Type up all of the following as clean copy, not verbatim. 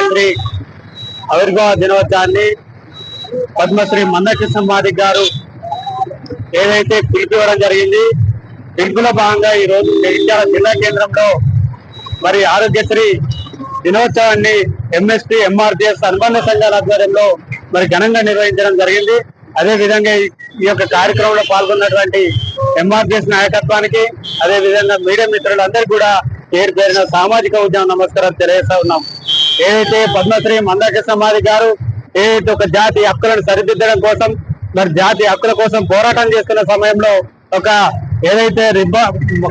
ఆరోగ్యశ్రీ ఆవిర్భావ దినోత్సవాన్ని పద్మశ్రీ మందకృష్ణ మాదిక్ గారు ఏదైతే పిలుపు ఇవ్వడం జరిగింది, పిలుపులో భాగంగా ఈ రోజు జగిత్యాల జిల్లా కేంద్రంలో మరి ఆరోగ్యశ్రీ దినోత్సవాన్ని ఎంఎస్పీ ఎంఆర్పిఎస్ అనుబంధ సంఘాల ఆధ్వర్యంలో మరి ఘనంగా నిర్వహించడం జరిగింది. అదే విధంగా ఈ యొక్క కార్యక్రమంలో పాల్గొన్నటువంటి ఎంఆర్పిఎస్ నాయకత్వానికి, అదే విధంగా మీడియా మిత్రులందరికీ కూడా పేరు పేరిన సామాజిక ఉద్యమ నమస్కారం తెలియజేస్తా ఉన్నాం. ఏదైతే పద్మశ్రీ మందకృష్ణ మాదిక్ గారు ఏదైతే ఒక జాతి హక్కులను సరిదిద్దడం కోసం, మరి జాతి హక్కుల కోసం పోరాటం చేస్తున్న సమయంలో ఒక ఏదైతే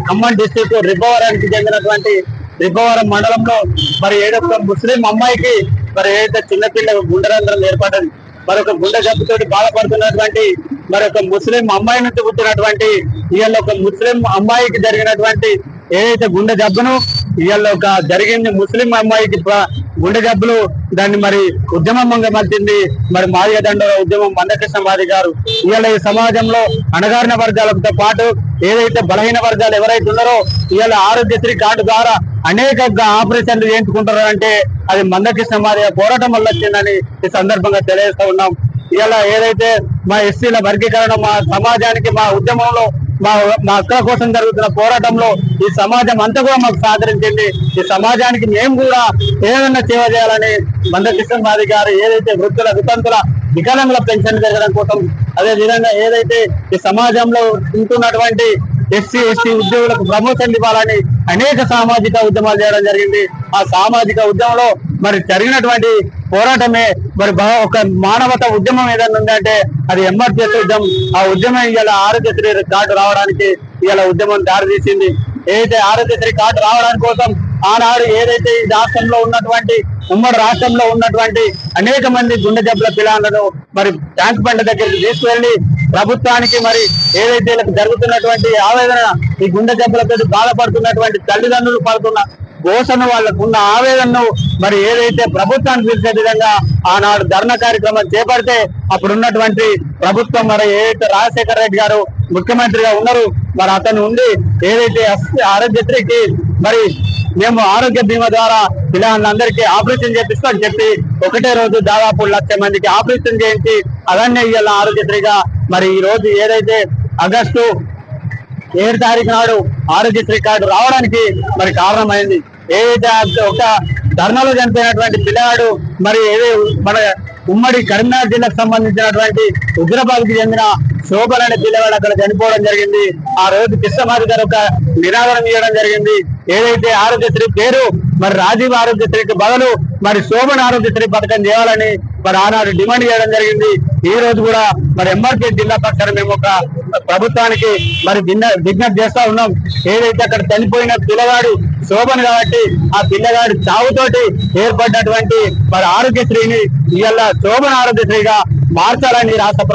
ఖమ్మం డిస్టిక్ రిబ్బవరానికి చెందినటువంటి రిబ్బవరం మండలంలో మరి ఏదొక ముస్లిం అమ్మాయికి మరి ఏదైతే చిన్నపిల్ల గుండెరంధ్రం ఏర్పడ్డది, మరొక గుండె జబ్బుతోటి బాధపడుతున్నటువంటి మరొక ముస్లిం అమ్మాయి నుంచి పుట్టినటువంటి ఇవాళ ఒక ముస్లిం అమ్మాయికి జరిగినటువంటి ఏదైతే గుండె జబ్బును ఇవాళ ఒక జరిగింది ముస్లిం అమ్మాయికి గుండె జబ్బులు దాన్ని మరి ఉద్యమంగా మలిచింది మరి మాదిగ దండోర ఉద్యమం మందకృష్ణ మాదిక్ గారు. ఇవాళ ఈ సమాజంలో అణగారిన వర్గాలతో పాటు ఏదైతే బలహీన వర్గాలు ఎవరైతే ఉన్నారో ఇవాళ ఆరోగ్యశ్రీ కార్డు ద్వారా అనేక ఆపరేషన్లు చేయించుకుంటారు అంటే అది మందకృష్ణ మాదిగ పోరాటం వల్ల వచ్చిందని ఈ సందర్భంగా తెలియజేస్తా ఉన్నాం. ఇవాళ ఏదైతే మా ఎస్సీల వర్గీకరణ మా సమాజానికి మా ఉద్యమంలో మా హక్కుల కోసం జరుగుతున్న పోరాటంలో ఈ సమాజం అంతా కూడా మాకు సహకరించింది. ఈ సమాజానికి మేము కూడా ఏదైనా సేవ చేయాలని మందకృష్ణ మాదిక్ గారు ఏదైతే వృద్ధుల వితంతుల వికలాంగుల పెన్షన్ జరగడం కోసం, అదే విధంగా ఏదైతే ఈ సమాజంలో ఉంటున్నటువంటి ఎస్సీ ఎస్టీ ఉద్యోగులకు ప్రమోషన్ ఇవ్వాలని అనేక సామాజిక ఉద్యమాలు చేయడం జరిగింది. ఆ సామాజిక ఉద్యమంలో మరి జరిగినటువంటి పోరాటమే మరి ఒక మానవత ఉద్యమం ఏదైనా ఉందంటే అది ఎంఆర్పిఎస్ ఉద్యమం. ఆ ఉద్యమం ఇవాళ ఆరోగ్యశ్రీ కార్డు రావడానికి ఇవాళ ఉద్యమం దారితీసింది. ఏదైతే ఆరోగ్యశ్రీ కార్డు రావడానికి కోసం ఆనాడు ఏదైతే ఈ రాష్ట్రంలో ఉన్నటువంటి ఉమ్మడి రాష్ట్రంలో ఉన్నటువంటి అనేక మంది గుండె జబ్బుల పిల్లలను మరి ట్యాంక్ బండ దగ్గరికి తీసుకువెళ్లి ప్రభుత్వానికి మరి ఏదైతే జరుగుతున్నటువంటి ఆవేదన ఈ గుండె జబ్బులతో బాధపడుతున్నటువంటి తల్లిదండ్రులు పడుతున్న ఘోషను వాళ్ళకున్న ఆవేదనను మరి ఏదైతే ప్రభుత్వానికి పిలిచే విధంగా ఆనాడు ధర్నా కార్యక్రమం చేపడితే అప్పుడున్నటువంటి ప్రభుత్వం మరి ఏదైతే రాజశేఖర రెడ్డి గారు ముఖ్యమంత్రిగా ఉన్నారు మరి అతను ఉండి ఏదైతే ఆరోగ్యశ్రీకి మరి మేము ఆరోగ్య బీమా ద్వారా పిల్లలందరికీ ఆపరేషన్ చేపిస్తామని చెప్పి ఒకటే రోజు దాదాపు 1,00,000 మందికి ఆపరేషన్ చేయించి అలానే ఇవాళ ఆరోగ్యశ్రీగా మరి ఈ రోజు ఏదైతే ఆగస్టు 7 తారీఖు నాడు ఆరోగ్యశ్రీ కార్డు రావడానికి మరి కారణమైంది. ఏదైతే ఒక ధర్నాలో చనిపోయినటువంటి పిల్లవాడు మరి మన ఉమ్మడి కరీంనగర్ జిల్లాకు సంబంధించినటువంటి హుజరాబాద్ కి చెందిన శోభన్ అనే పిల్లవాడు అక్కడ చనిపోవడం జరిగింది. ఆ రోజు కృష్ణమాది గారు ఒక నినాదం ఇవ్వడం జరిగింది. ఏదైతే ఆరోగ్యశ్రీ పేరు మరి రాజీవ్ ఆరోగ్యశ్రీకి బదులు మరి శోభన్ ఆరోగ్యశ్రీ పథకం చేయాలని మరి ఆనాడు డిమాండ్ చేయడం జరిగింది. ఈ రోజు కూడా మరి ఎంఆర్పిఎస్ జిల్లా పక్షాన మేము ఒక ప్రభుత్వానికి మరి విజ్ఞప్తి చేస్తా ఉన్నాం. ఏదైతే అక్కడ చనిపోయిన పిల్లగాడు శోభన్ కాబట్టి ఆ పిల్లగాడు చావుతోటి ఏర్పడినటువంటి మరి ఆరోగ్యశ్రీని ఇవాళ శోభన్ ఆరోగ్యశ్రీగా మార్చాలని రాష్ట్ర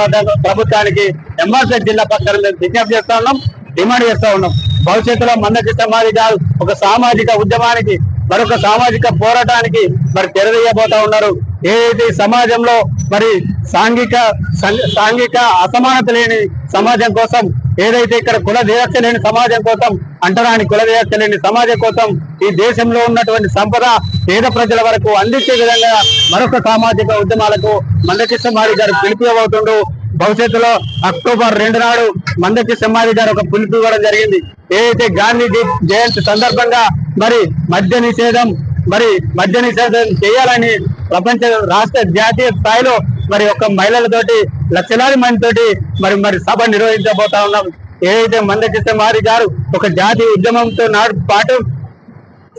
ప్రభుత్వానికి ఎంఆర్పిఎస్ జిల్లా పక్షాన మేము విజ్ఞప్తి చేస్తా ఉన్నాం, డిమాండ్ చేస్తా ఉన్నాం. భవిష్యత్తులో మందకృష్ణ మాదిక్ గారు ఒక సామాజిక ఉద్యమానికి మరొక సామాజిక పోరాటానికి మరి తెరవేయబోతా ఉన్నారు. ఏదైతే సమాజంలో మరి సాంఘిక అసమానత లేని సమాజం కోసం, ఏదైతే ఇక్కడ కుల వివక్ష లేని సమాజం కోసం, అంటరాని కుల వివక్ష లేని సమాజం కోసం ఈ దేశంలో ఉన్నటువంటి సంపద పేద ప్రజల వరకు అందించే విధంగా మరొక సామాజిక ఉద్యమాలకు మందకృష్ణ మాదిక్ గారు పిలుపు ఇవ్వబోతుండు. భవిష్యత్తులో అక్టోబర్ 2 నాడు మందకృష్ణ మాదిక్ గారు ఒక పిలుపు ఇవ్వడం జరిగింది. ఏదైతే గాంధీ జయంతి సందర్భంగా మరి మద్య నిషేధం చేయాలని ప్రపంచ రాష్ట్ర జాతీయ స్థాయిలో మరి ఒక మహిళలతోటి లక్షలాది మందితోటి మరి సభ నిర్వహించబోతా ఉన్నాం. ఏదైతే మందకృష్ణ మాదిక్ గారు ఒక జాతీయ ఉద్యమంతో పాటు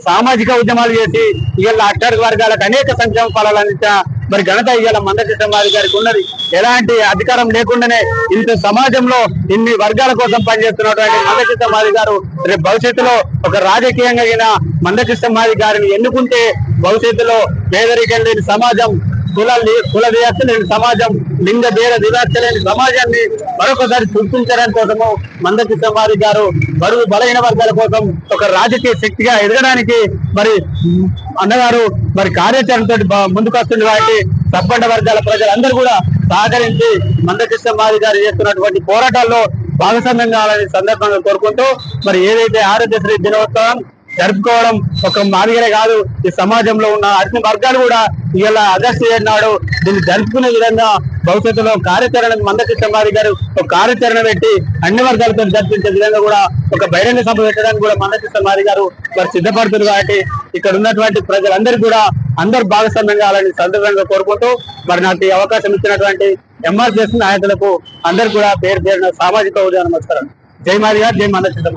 సామాజిక ఉద్యమాలు చేసి ఇవాళ అట్టడుగు వర్గాలకు అనేక సంక్షేమ ఫలాలు అందించిన మరి ఘనత ఇవాళ మందకృష్ణ మాదిక్ గారికి ఉన్నది. ఎలాంటి అధికారం లేకుండానే ఇంత సమాజంలో ఇన్ని వర్గాల కోసం పనిచేస్తున్నటువంటి మందకృష్ణ మాదిక్ గారు రేపు భవిష్యత్తులో ఒక రాజకీయంగా మందకృష్ణ మాదిక్ గారిని ఎన్నుకుంటే భవిష్యత్తులో పేదరికం లేని సమాజం, కుల వివక్ష లేని సమాజం, లింగ భేద వివక్ష లేని సమాజాన్ని మరొకసారి సృష్టించడానికి కోసము మందకృష్ణ మాదిక్ గారు బరువు బలహీన వర్గాల కోసం ఒక రాజకీయ శక్తిగా ఎదగడానికి మరి అన్నగారు మరి కార్యాచరణతో ముందుకు వస్తుంది. కాబట్టి తప్పండ వర్గాల ప్రజలందరూ కూడా సహకరించి మందకృష్ణ మాదిక్ గారు చేస్తున్నటువంటి పోరాటాల్లో భాగస్వామ్యం కావాలని సందర్భంగా కోరుకుంటూ మరి ఏదైతే ఆరోగ్యశ్రీ దినోత్సవం జరుపుకోవడం ఒక మాదిరిగానే కాదు, ఈ సమాజంలో ఉన్న అన్ని వర్గాలు కూడా ఇలా ఆగస్టు 7 నాడు దీన్ని జరుపుకునే విధంగా భవిష్యత్తులో కార్యాచరణ మందకృష్ణ మాదిగ గారు ఒక కార్యాచరణ పెట్టి అన్ని వర్గాలతో జరిపించే విధంగా కూడా ఒక బహిరంగ సభ పెట్టడానికి కూడా మందకృష్ణ మాదిగ గారు వారు సిద్ధపడుతున్నారు. కాబట్టి ఇక్కడ ఉన్నటువంటి ప్రజలందరికీ కూడా అందరూ భాగస్వామ్యం కావాలని సందర్భంగా కోరుకుంటూ మరి నాకు ఈ అవకాశం ఇచ్చినటువంటి ఎంఆర్పిఎస్ నాయకులకు అందరూ కూడా పేరు పేరున సామాజిక ఉదయం నమస్కారం. జై మాదిగ, జై మందకృష్ణ.